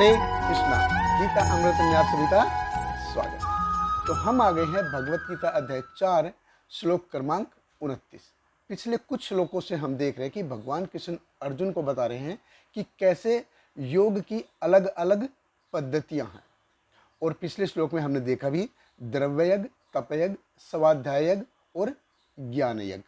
हरे कृष्णा। गीता अमृत में आप सभी का स्वागत। तो हम आ गए हैं भगवत गीता अध्याय 4 श्लोक क्रमांक 29। पिछले कुछ श्लोकों से हम देख रहे हैं कि भगवान कृष्ण अर्जुन को बता रहे हैं कि कैसे योग की अलग अलग पद्धतियां हैं। और पिछले श्लोक में हमने देखा भी द्रव्ययज्ञ, तपयज्ञ, स्वाध्याय और ज्ञान यज्ञ।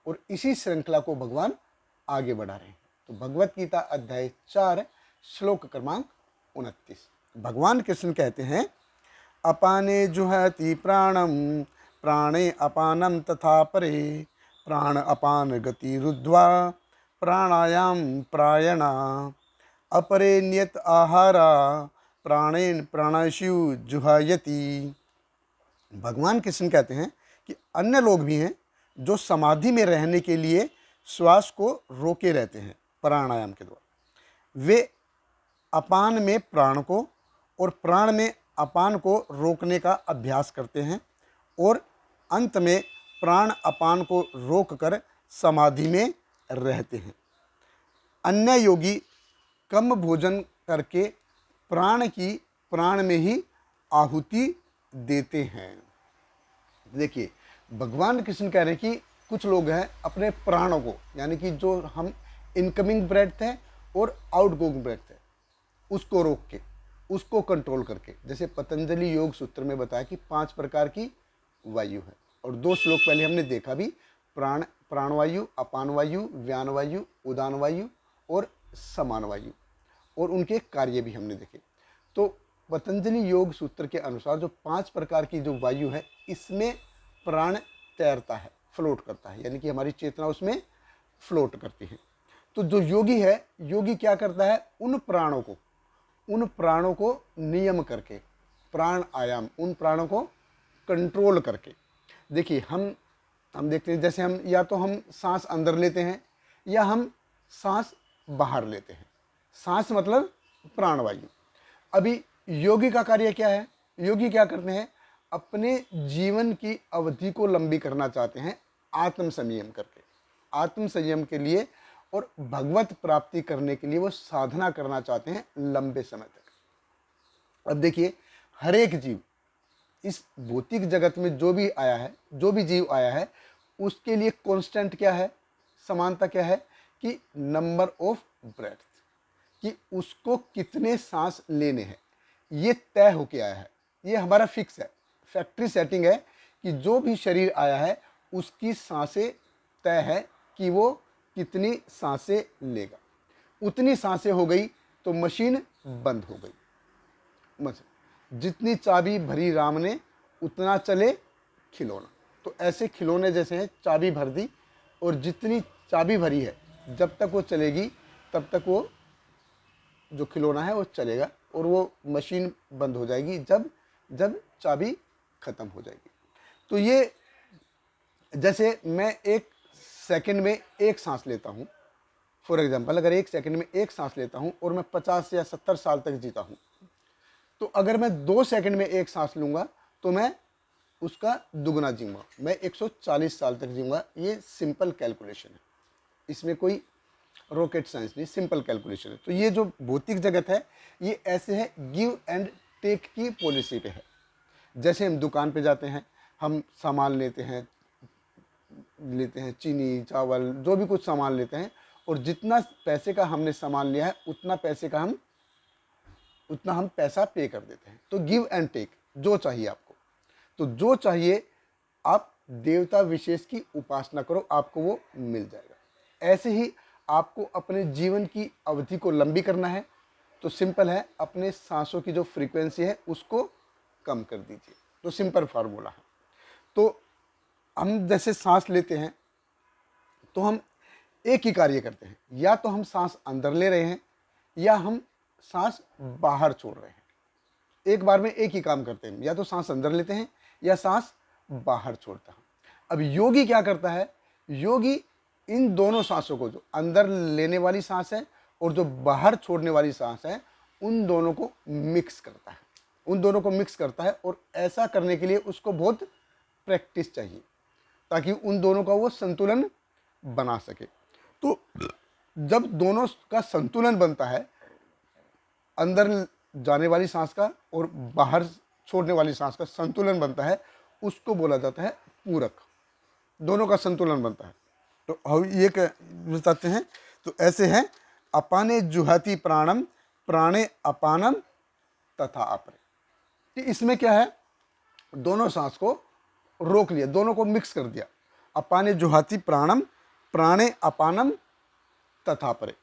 और इसी श्रृंखला को भगवान आगे बढ़ा रहे हैं। तो भगवत गीता अध्याय 4 श्लोक क्रमांक 29 भगवान कृष्ण कहते हैं, अपाने जुहति प्राणम प्राणे अपानम तथा परे प्राण अपान गति रुद्ध्वा प्राणायाम प्रायणा अपरे नियत आहारा प्राणेन प्राणाशु जुहायति। भगवान कृष्ण कहते हैं कि अन्य लोग भी हैं जो समाधि में रहने के लिए श्वास को रोके रहते हैं प्राणायाम के द्वारा। वे अपान में प्राण को और प्राण में अपान को रोकने का अभ्यास करते हैं और अंत में प्राण अपान को रोककर समाधि में रहते हैं। अन्य योगी कम भोजन करके प्राण की प्राण में ही आहुति देते हैं। देखिए, भगवान कृष्ण कह रहे हैं कि कुछ लोग हैं अपने प्राणों को, यानी कि जो हम इनकमिंग ब्रेथ है और आउटगोइंग ब्रेथ है, उसको रोक के, उसको कंट्रोल करके, जैसे पतंजलि योग सूत्र में बताया कि 5 प्रकार की वायु है। और 2 श्लोक पहले हमने देखा भी, प्राणवायु, अपान वायु, व्यान वायु, उदान वायु और समान वायु, और उनके कार्य भी हमने देखे। तो पतंजलि योग सूत्र के अनुसार जो 5 प्रकार की जो वायु है, इसमें प्राण तैरता है, फ्लोट करता है, यानी कि हमारी चेतना उसमें फ्लोट करती है। तो जो योगी है, योगी क्या करता है, उन प्राणों को नियम करके, प्राण आयाम, उन प्राणों को कंट्रोल करके। देखिए, हम देखते हैं, जैसे हम या तो हम सांस अंदर लेते हैं या हम सांस बाहर लेते हैं। सांस मतलब प्राणवायु। अभी योगी का कार्य क्या है, योगी क्या करते हैं, अपने जीवन की अवधि को लंबी करना चाहते हैं आत्म संयम करके। आत्म संयम के लिए और भगवत प्राप्ति करने के लिए वो साधना करना चाहते हैं लंबे समय तक। अब देखिए, हर एक जीव इस भौतिक जगत में जो भी आया है, जो भी जीव आया है, उसके लिए कांस्टेंट क्या है, समानता क्या है कि नंबर ऑफ ब्रेथ, कि उसको कितने सांस लेने हैं, ये तय होके आया है। ये हमारा फिक्स है, फैक्ट्री सेटिंग है कि जो भी शरीर आया है उसकी सांसें तय है कि वो कितनी सांसें लेगा। उतनी सांसें हो गई तो मशीन बंद हो गई। जितनी चाबी भरी राम ने उतना चले खिलौना। तो ऐसे खिलौने जैसे हैं, चाबी भर दी और जितनी चाबी भरी है जब तक वो चलेगी तब तक वो जो खिलौना है वो चलेगा, और वो मशीन बंद हो जाएगी जब जब चाबी खत्म हो जाएगी। तो ये जैसे मैं 1 सेकंड में 1 सांस लेता हूँ, फॉर एग्जांपल, अगर 1 सेकंड में 1 सांस लेता हूँ और मैं 50 या 70 साल तक जीता हूँ, तो अगर मैं 2 सेकंड में 1 सांस लूँगा तो मैं उसका दुगना जीऊँगा, मैं 140 साल तक जीऊँगा। ये सिंपल कैलकुलेशन है, इसमें कोई रॉकेट साइंस नहीं, सिंपल कैलकुलेशन है। तो ये जो भौतिक जगत है ये ऐसे है, गिव एंड टेक की पॉलिसी पे है। जैसे हम दुकान पे जाते हैं, हम सामान लेते हैं चीनी, चावल, जो भी कुछ सामान लेते हैं, और जितना पैसे का हमने सामान लिया है उतना हम पैसा पे कर देते हैं। तो गिव एंड टेक, जो चाहिए आपको, तो जो चाहिए आप देवता विशेष की उपासना करो, आपको वो मिल जाएगा। ऐसे ही आपको अपने जीवन की अवधि को लंबी करना है तो सिंपल है, अपने सांसों की जो फ्रीक्वेंसी है उसको कम कर दीजिए। तो सिंपल फार्मूला है। तो हम जैसे सांस लेते हैं तो हम एक ही कार्य करते हैं, या तो हम सांस अंदर ले रहे हैं या हम सांस बाहर छोड़ रहे हैं। एक बार में एक ही काम करते हैं, या तो सांस अंदर लेते हैं या सांस बाहर छोड़ता है। अब योगी क्या करता है, योगी इन दोनों सांसों को, जो अंदर लेने वाली सांस है और जो बाहर छोड़ने वाली सांस है, उन दोनों को मिक्स करता है, और ऐसा करने के लिए उसको बहुत प्रैक्टिस चाहिए ताकि उन दोनों का वो संतुलन बना सके। तो जब दोनों का संतुलन बनता है, अंदर जाने वाली सांस का और बाहर छोड़ने वाली सांस का संतुलन बनता है, उसको बोला जाता है पूरक। दोनों का संतुलन बनता है। तो हम ये बताते हैं, तो ऐसे हैं अपाने जुहाति प्राणम प्राणे अपानम तथा अपरे। कि इसमें क्या है, दोनों सांस को रोक लिया, दोनों को मिक्स कर दिया। अपाने जुहाति प्राणम प्राणे अपानम तथा परे,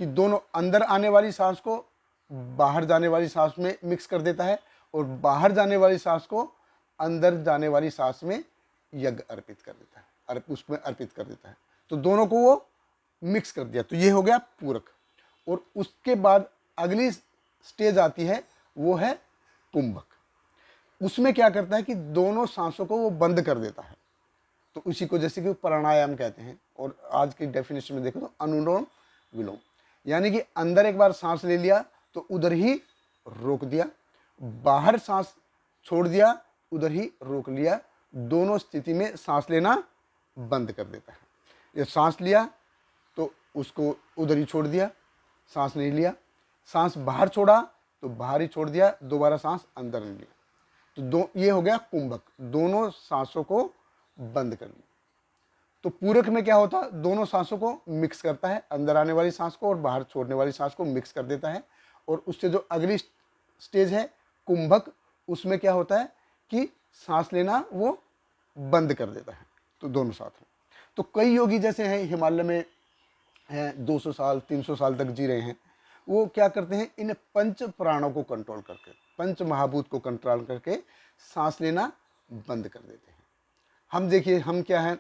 कि दोनों अंदर आने वाली सांस को बाहर जाने वाली सांस में मिक्स कर देता है और बाहर जाने वाली सांस को अंदर जाने वाली सांस में यज्ञ अर्पित कर देता है, उसमें अर्पित कर देता है। तो दोनों को वो मिक्स कर दिया, तो ये हो गया पूरक। और उसके बाद अगली स्टेज आती है, वो है कुंभक। उसमें क्या करता है कि दोनों सांसों को वो बंद कर देता है। तो उसी को जैसे कि प्राणायाम कहते हैं, और आज की डेफिनेशन में देखो तो अनुलोम विलोम, यानी कि अंदर एक बार सांस ले लिया तो उधर ही रोक दिया, बाहर सांस छोड़ दिया उधर ही रोक लिया, दोनों स्थिति में सांस लेना बंद कर देता है। ये सांस लिया तो उसको उधर ही छोड़ दिया, सांस नहीं लिया, सांस बाहर छोड़ा तो बाहर ही छोड़ दिया, दोबारा सांस अंदर नहीं लिया। तो ये हो गया कुंभक, दोनों सांसों को बंद कर लिया। तो पूरक में क्या होता है, दोनों सांसों को मिक्स करता है, अंदर आने वाली सांस को और बाहर छोड़ने वाली सांस को मिक्स कर देता है। और उससे जो अगली स्टेज है कुंभक, उसमें क्या होता है कि सांस लेना वो बंद कर देता है। तो दोनों साथ हैं। तो कई योगी जैसे हैं हिमालय में हैं, 200 साल 300 साल तक जी रहे हैं, वो क्या करते हैं, इन पंच प्राणों को कंट्रोल करके, पंच महाभूत को कंट्रोल करके सांस लेना बंद कर देते हैं। हम देखिए, हम क्या है,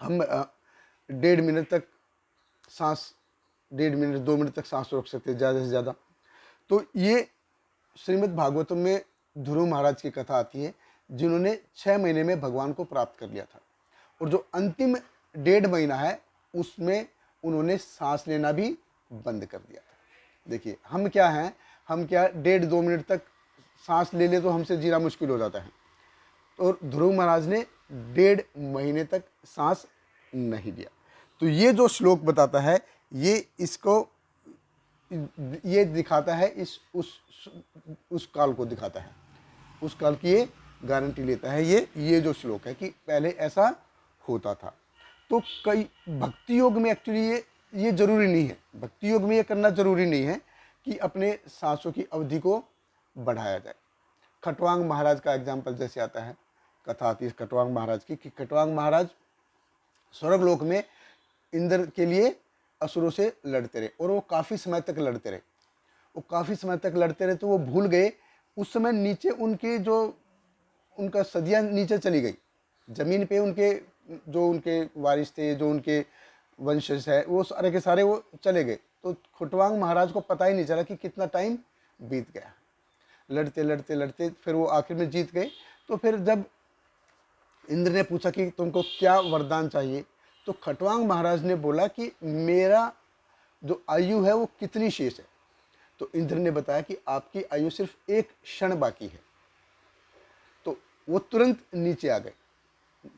हम 1.5 मिनट तक सांस, 1.5 मिनट 2 मिनट तक सांस रोक सकते हैं ज़्यादा से ज़्यादा। तो ये श्रीमद् भागवतम में ध्रुव महाराज की कथा आती है, जिन्होंने 6 महीने में भगवान को प्राप्त कर लिया था, और जो अंतिम 1.5 महीना है उसमें उन्होंने सांस लेना भी बंद कर दिया था। देखिए हम क्या हैं, हम क्या 1.5-2 मिनट तक सांस ले ले तो हमसे जीना मुश्किल हो जाता है। तो ध्रुव महाराज ने 1.5 महीने तक सांस नहीं लिया। तो ये जो श्लोक बताता है, ये इसको ये दिखाता है, इस उस काल को दिखाता है, उस काल की ये गारंटी लेता है। ये जो श्लोक है कि पहले ऐसा होता था। तो कई भक्ति योग में एक्चुअली ये जरूरी नहीं है, भक्ति योग में ये करना जरूरी नहीं है कि अपने सांसों की अवधि को बढ़ाया जाए। खटवांग महाराज का एग्जाम्पल जैसे आता है, कथा आती है खटवांग महाराज की, कि खटवांग महाराज स्वर्गलोक में इंद्र के लिए असुरों से लड़ते रहे, और वो काफ़ी समय तक लड़ते रहे, तो वो भूल गए उस समय नीचे उनके जो उनका सदियाँ नीचे चली गई, ज़मीन पे उनके जो उनके वारिस थे, जो उनके वंशज है, वो सारे के सारे वो चले गए। तो खटवांग महाराज को पता ही नहीं चला कि कितना टाइम बीत गया। लड़ते लड़ते लड़ते फिर वो आखिर में जीत गए। तो फिर जब इंद्र ने पूछा कि तुमको क्या वरदान चाहिए, तो खटवांग महाराज ने बोला कि मेरा जो आयु है वो कितनी शेष है। तो इंद्र ने बताया कि आपकी आयु सिर्फ 1 क्षण बाकी है। तो वो तुरंत नीचे आ गए,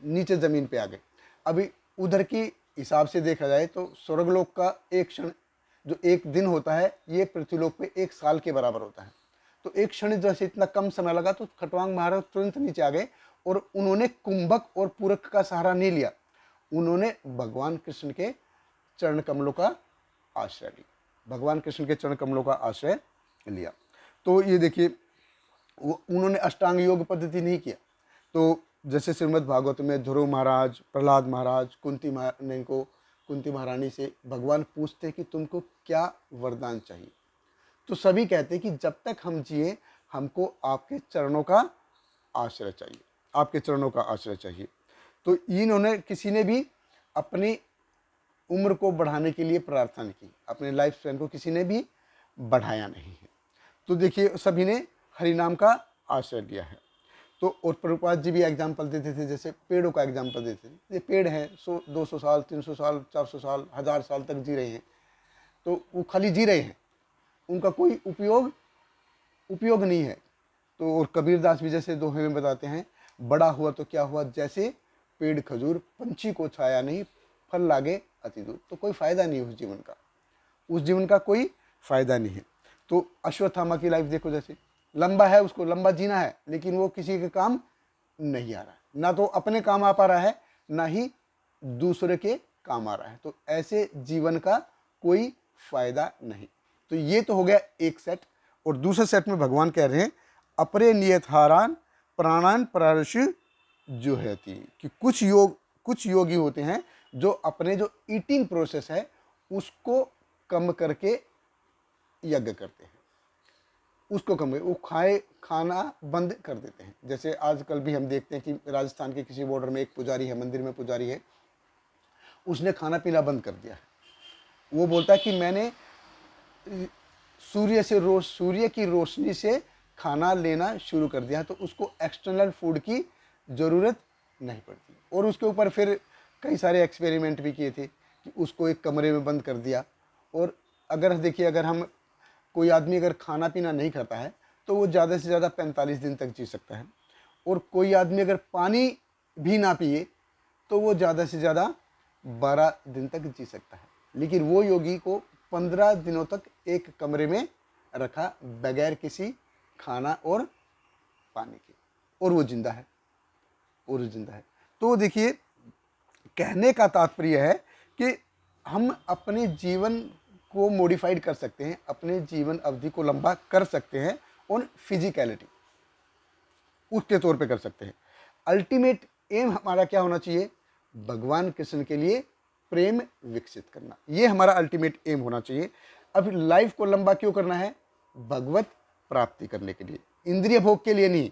नीचे ज़मीन पे आ गए। अभी उधर की हिसाब से देखा जाए तो स्वर्गलोक का 1 क्षण, जो 1 दिन होता है, ये पृथ्वीलोक पे 1 साल के बराबर होता है। तो 1 क्षण जैसे इतना कम समय लगा, तो खटवांग महाराज तुरंत नीचे आ गए, और उन्होंने कुंभक और पूरक का सहारा नहीं लिया, उन्होंने भगवान कृष्ण के चरण कमलों का आश्रय लिया, भगवान कृष्ण के चरण कमलों का आश्रय लिया। तो ये देखिए, उन्होंने अष्टांग योग पद्धति नहीं किया। तो जैसे श्रीमद् भागवत में ध्रुव महाराज, प्रहलाद महाराज, कुंती महारानी से भगवान पूछते कि तुमको क्या वरदान चाहिए, तो सभी कहते कि जब तक हम जिए हमको आपके चरणों का आश्रय चाहिए, आपके चरणों का आश्रय चाहिए। तो इन्होंने, किसी ने भी अपनी उम्र को बढ़ाने के लिए प्रार्थना की, अपने लाइफ स्पैन को किसी ने भी बढ़ाया नहीं है। तो देखिए सभी ने हरि नाम का आश्रय लिया है। तो और प्रभुपाद जी भी एग्जाम्पल देते थे, जैसे पेड़ों का एग्जाम्पल देते थे। ये पेड़ हैं 100-200 साल 300 साल 400 साल 1000 साल तक जी रहे हैं, तो वो खाली जी रहे हैं, उनका कोई उपयोग नहीं है। तो और कबीरदास भी जैसे दोहे में बताते हैं, बड़ा हुआ तो क्या हुआ, जैसे पेड़ खजूर, पंछी को छाया नहीं, फल लागे अति दूर। तो कोई फ़ायदा नहीं है उस जीवन का, कोई फ़ायदा नहीं है। तो अश्वत्थामा की लाइफ देखो, जैसे लंबा है, उसको लंबा जीना है, लेकिन वो किसी के काम नहीं आ रहा है, ना तो अपने काम आ पा रहा है, ना ही दूसरे के काम आ रहा है। तो ऐसे जीवन का कोई फायदा नहीं। तो ये तो हो गया एक सेट। और दूसरे सेट में भगवान कह रहे हैं अपरे नियताहारान प्राणान प्रारशु जो है कि कुछ योगी होते हैं जो अपने जो ईटिंग प्रोसेस है उसको कम करके यज्ञ करते हैं, उसको कम, वो खाना बंद कर देते हैं। जैसे आजकल भी हम देखते हैं कि राजस्थान के किसी बॉर्डर में एक पुजारी है, मंदिर में पुजारी है, उसने खाना पीना बंद कर दिया है। वो बोलता है कि मैंने सूर्य की रोशनी से खाना लेना शुरू कर दिया, तो उसको एक्सटर्नल फूड की ज़रूरत नहीं पड़ती। और उसके ऊपर फिर कई सारे एक्सपेरिमेंट भी किए थे कि उसको एक कमरे में बंद कर दिया। और अगर देखिए, अगर हम कोई आदमी अगर खाना पीना नहीं खाता है तो वो ज़्यादा से ज़्यादा 45 दिन तक जी सकता है। और कोई आदमी अगर पानी भी ना पिए तो वो ज़्यादा से ज़्यादा 12 दिन तक जी सकता है। लेकिन वो योगी को 15 दिनों तक एक कमरे में रखा बगैर किसी खाना और पानी के, और वो जिंदा है, और जिंदा है। तो देखिए, कहने का तात्पर्य है कि हम अपने जीवन को मॉडिफाइड कर सकते हैं, अपने जीवन अवधि को लंबा कर सकते हैं, और फिजिकलिटी उसके तौर पे कर सकते हैं। अल्टीमेट एम हमारा क्या होना चाहिए? भगवान कृष्ण के लिए प्रेम विकसित करना, ये हमारा अल्टीमेट एम होना चाहिए। अब लाइफ को लंबा क्यों करना है? भगवत प्राप्ति करने के लिए, इंद्रिय भोग के लिए नहीं।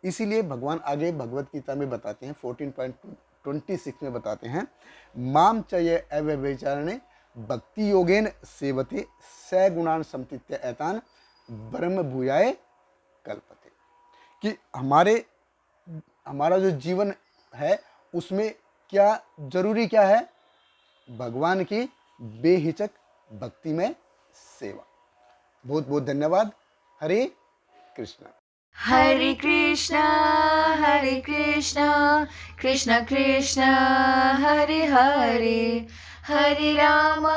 इसीलिए भगवान आगे भगवत गीता में बताते हैं 14.26 में बताते हैं, माम चये अव्यभिचारिणे भक्ति योगेन सेवते स गुणान समतीत्य एतान ब्रह्म भूयाय कल्पते। कि हमारा जो जीवन है उसमें क्या जरूरी क्या है? भगवान की बेहिचक भक्ति में सेवा। बहुत बहुत धन्यवाद। हरे कृष्णा। हरे कृष्णा हरे कृष्णा कृष्णा कृष्णा हरे हरे, हरे रामा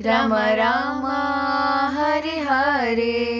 राम राम हरे हरे।